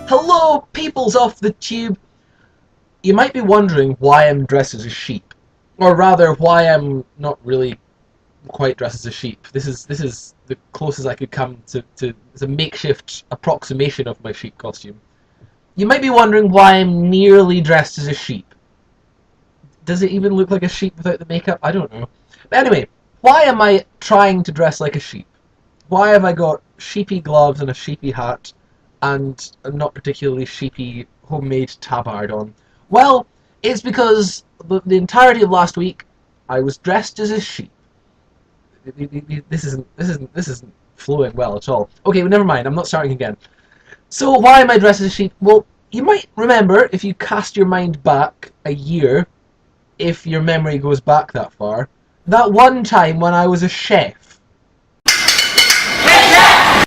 Hello, peoples off the tube! You might be wondering why I'm dressed as a sheep. Or rather, why I'm not really quite dressed as a sheep. This is the closest I could come to a makeshift approximation of my sheep costume. You might be wondering why I'm nearly dressed as a sheep. Does it even look like a sheep without the makeup? I don't know. But anyway, why am I trying to dress like a sheep? Why have I got sheepy gloves and a sheepy hat and a not particularly sheepy homemade tabard on? Well, it's because the entirety of last week I was dressed as a sheep. This isn't flowing well at all. Okay, well, never mind. I'm not starting again. So why am I dressed as a sheep? Well, you might remember if you cast your mind back a year, if your memory goes back that far, that one time when I was a chef.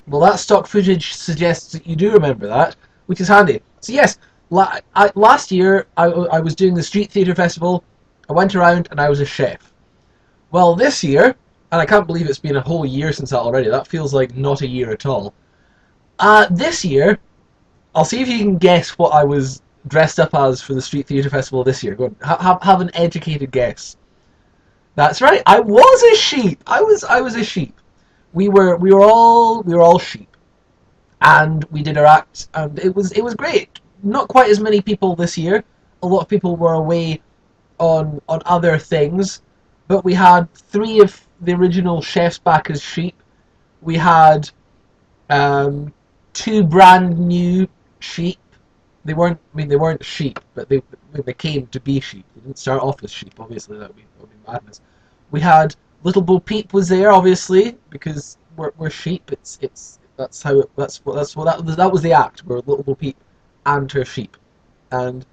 Well, that stock footage suggests that you do remember that, which is handy. So yes, last year I was doing the Street Theatre Festival. I went around and I was a chef. Well, this year, and I can't believe it's been a whole year since that already. That feels like not a year at all. This year, I'll see if you can guess what I was dressed up as for the Street Theatre Festival this year. Go on, have an educated guess. That's right, I was a sheep. I was a sheep. We were all sheep, and we did our act, and it was great. Not quite as many people this year. A lot of people were away on other things, but we had 3 of the original chefs back as sheep. We had 2 brand new sheep. They weren't sheep, but they came to be sheep. They didn't start off as sheep. Obviously, that would be madness. We had Little Bo Peep was there, obviously, because we're sheep. That was the act. We're Little Bo Peep and her sheep, and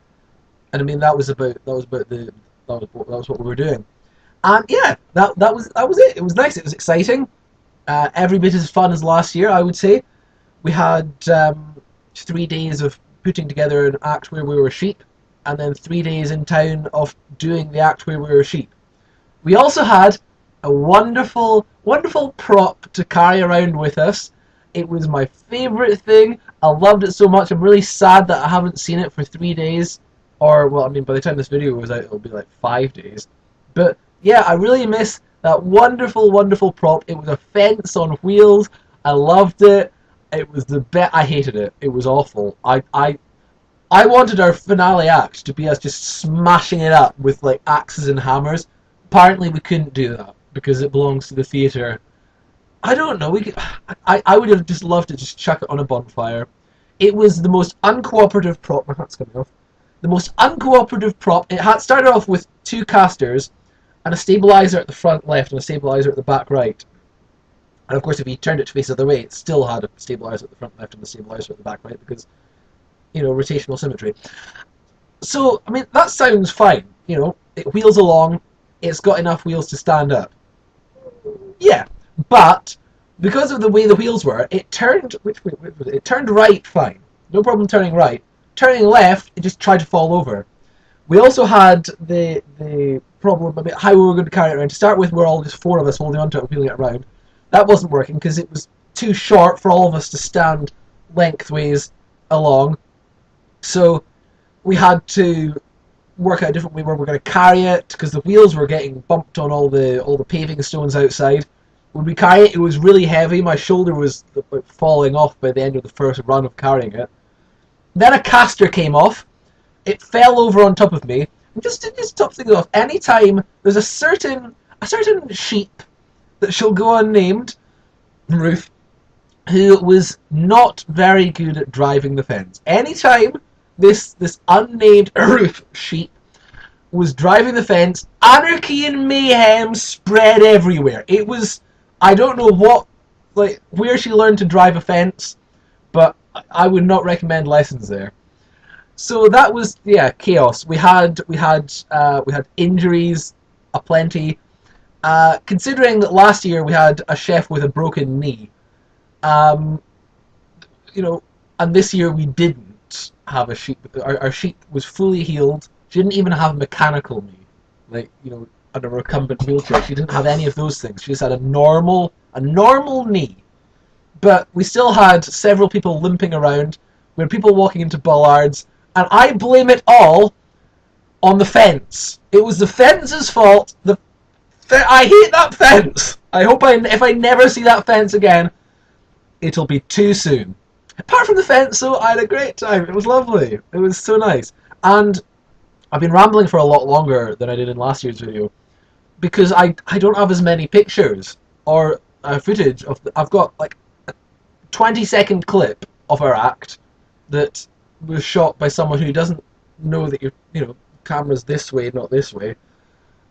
I mean that was what we were doing. And yeah, that was it. It was nice. It was exciting. Every bit as fun as last year, I would say. We had 3 days of putting together an act where we were sheep, and then 3 days in town of doing the act where we were sheep. We also had a wonderful, wonderful prop to carry around with us. It was my favourite thing. I loved it so much. I'm really sad that I haven't seen it for 3 days. Or, well, I mean, by the time this video goes out, it'll be like 5 days. But yeah, I really miss that wonderful, wonderful prop. It was a fence on wheels. I loved it. It was the best. I hated it. It was awful. I wanted our finale act to be us just smashing it up with like axes and hammers. Apparently, we couldn't do that because it belongs to the theatre. I don't know. I would have just loved to just chuck it on a bonfire. It was the most uncooperative prop. My hat's coming off. The most uncooperative prop. It had started off with 2 casters and a stabilizer at the front left and a stabilizer at the back right. And of course, if you turned it to face the other way, it still had a stabilizer at the front left and a stabilizer at the back right because, you know, rotational symmetry. So, I mean, that sounds fine. You know, it wheels along. It's got enough wheels to stand up. Yeah, but because of the way the wheels were, it turned. Which way was it? It turned right fine. No problem turning right. Turning left, it just tried to fall over. We also had the problem about how we were going to carry it around. To start with, we're all just 4 of us holding onto it and wheeling it around. That wasn't working because it was too short for all of us to stand lengthways along. So we had to work out a different way where we're going to carry it because the wheels were getting bumped on all the paving stones outside. When we carry it, it was really heavy. My shoulder was like falling off by the end of the first run of carrying it. Then a caster came off. It fell over on top of me. And just to top things off, anytime there's a certain sheep that shall go unnamed, Ruth, who was not very good at driving the fence. Anytime this unnamed Ruth sheep was driving the fence, anarchy and mayhem spread everywhere. It was, I don't know where she learned to drive a fence, but I would not recommend lessons there. So that was, yeah, chaos. We had injuries aplenty. Considering that last year we had a chef with a broken knee, you know, and this year we didn't have a sheep. Our sheep was fully healed. She didn't even have a mechanical knee. Like, you know, and a recumbent wheelchair. She didn't have any of those things. She just had a normal knee. But we still had several people limping around. We had people walking into bollards, and I blame it all on the fence. It was the fence's fault. I hate that fence. I hope if I never see that fence again, it'll be too soon. Apart from the fence, though, I had a great time. It was lovely. It was so nice. And I've been rambling for a lot longer than I did in last year's video because I don't have as many pictures or footage of. I've got like a 20-second clip of our act that was shot by someone who doesn't know that your camera's this way, not this way.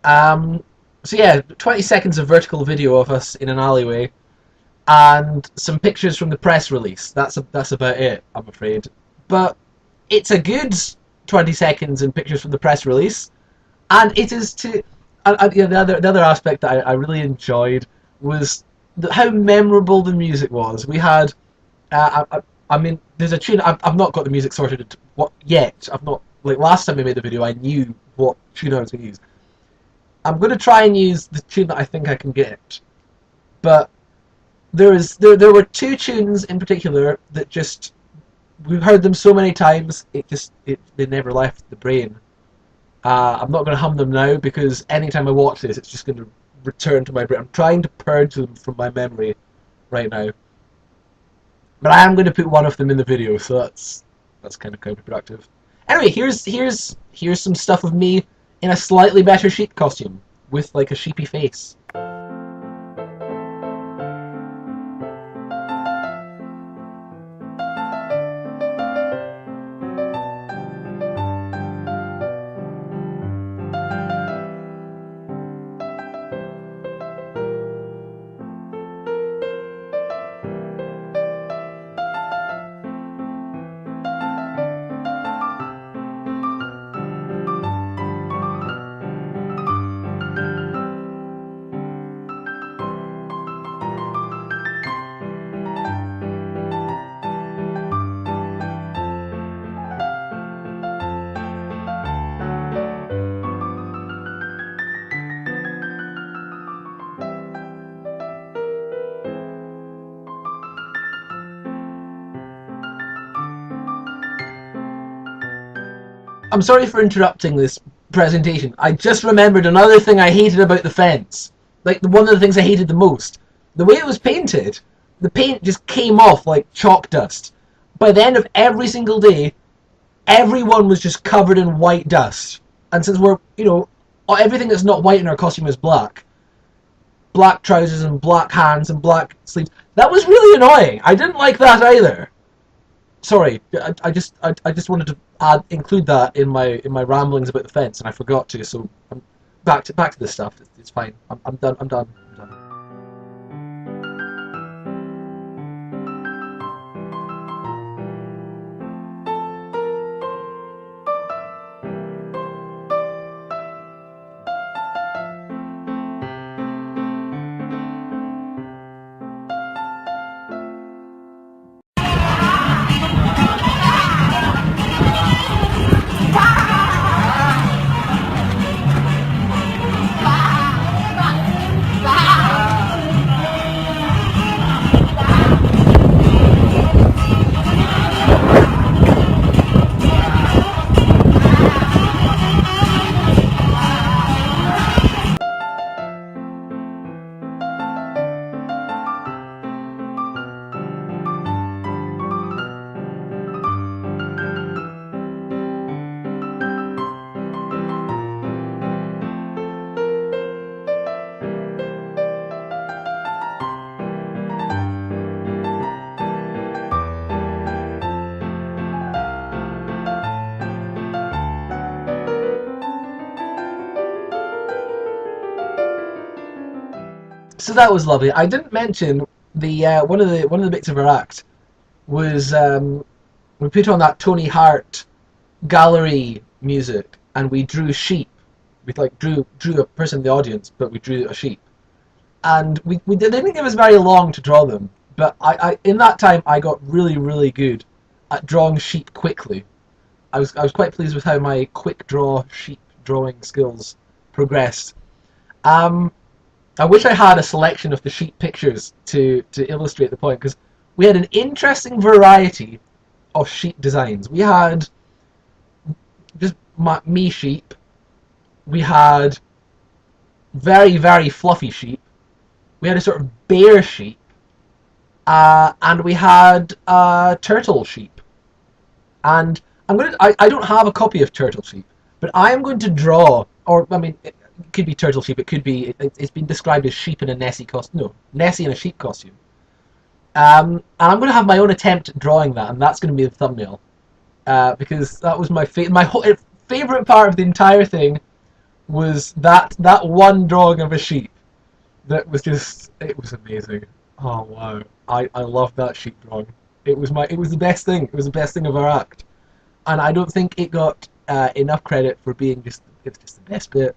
So yeah, 20 seconds of vertical video of us in an alleyway, and some pictures from the press release. That's about it, I'm afraid. But it's a good 20 seconds in pictures from the press release, and it is to. The other aspect that I really enjoyed was how memorable the music was. We had, I mean, there's a tune. I've not got the music sorted yet. I've not, like last time I made the video, I knew what tune I was going to use. I'm going to try and use the tune that I think I can get, but there were two tunes in particular that just, we've heard them so many times, they never left the brain. I'm not going to hum them now because anytime I watch this, it's just going to return to my brain. I'm trying to purge them from my memory right now, but I am going to put one of them in the video, so that's kind of counterproductive. Anyway, here's some stuff of me in a slightly better sheep costume with like a sheepy face. I'm sorry for interrupting this presentation. I just remembered another thing I hated about the fence. Like, one of the things I hated the most. The way it was painted, the paint just came off like chalk dust. By the end of every single day, everyone was just covered in white dust. And since we're, everything that's not white in our costume is black. Black trousers and black hands and black sleeves. That was really annoying. I didn't like that either. Sorry, I just wanted to include that in my ramblings about the fence, and I forgot to. So I'm back to this stuff. It's fine. I'm done. I'm done. So that was lovely. I didn't mention the one of the bits of our act was we put on that Tony Hart gallery music, and we drew sheep. We drew a person in the audience, but we drew a sheep, and they didn't give us very long to draw them. But I in that time I got really good at drawing sheep quickly. I was quite pleased with how my quick draw sheep drawing skills progressed. Um, I wish I had a selection of the sheep pictures to illustrate the point, because we had an interesting variety of sheep designs. We had just me sheep. We had very, very fluffy sheep. We had a sort of bear sheep. And we had turtle sheep. And I don't have a copy of turtle sheep, but I am going to draw, or I mean, it could be turtle sheep. It could be. It's been described as sheep in a Nessie costume. No, Nessie in a sheep costume. And I'm going to have my own attempt at drawing that, and that's going to be the thumbnail. Because that was my favorite part of the entire thing was that one drawing of a sheep. That was just, it was amazing. Oh wow, I loved that sheep drawing. It was the best thing. It was the best thing of our act, and I don't think it got enough credit for being it's just the best bit.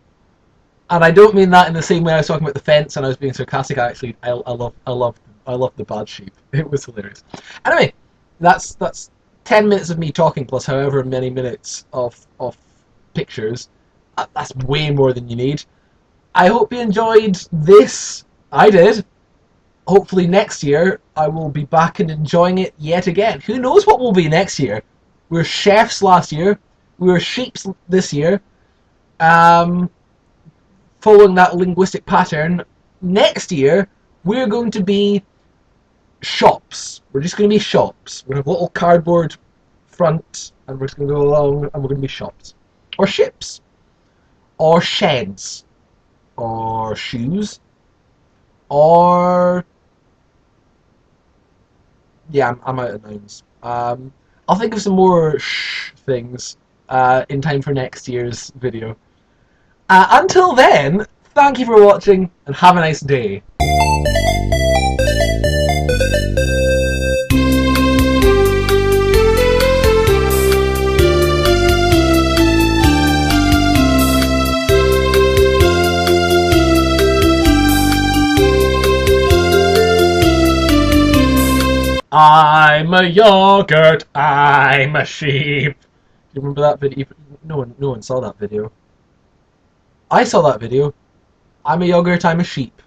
And I don't mean that in the same way I was talking about the fence and I was being sarcastic. Actually, I love the bad sheep. It was hilarious. Anyway, that's 10 minutes of me talking plus however many minutes of pictures. That's way more than you need. I hope you enjoyed this. I did. Hopefully next year I will be back and enjoying it yet again. Who knows what will be next year? We were chefs last year. We were sheeps this year. Um, Following that linguistic pattern, next year we're going to be shops. We're just going to be shops. We're going to have a little cardboard front, and we're just going to go along, and we're going to be shops. Or ships. Or sheds. Or shoes. Or... yeah, I'm out of nouns. I'll think of some more things in time for next year's video. Until then, thank you for watching, and have a nice day. I'm a yogurt, I'm a sheep. Do you remember that video? No one saw that video. I saw that video. I'm a yogurt, I'm a sheep.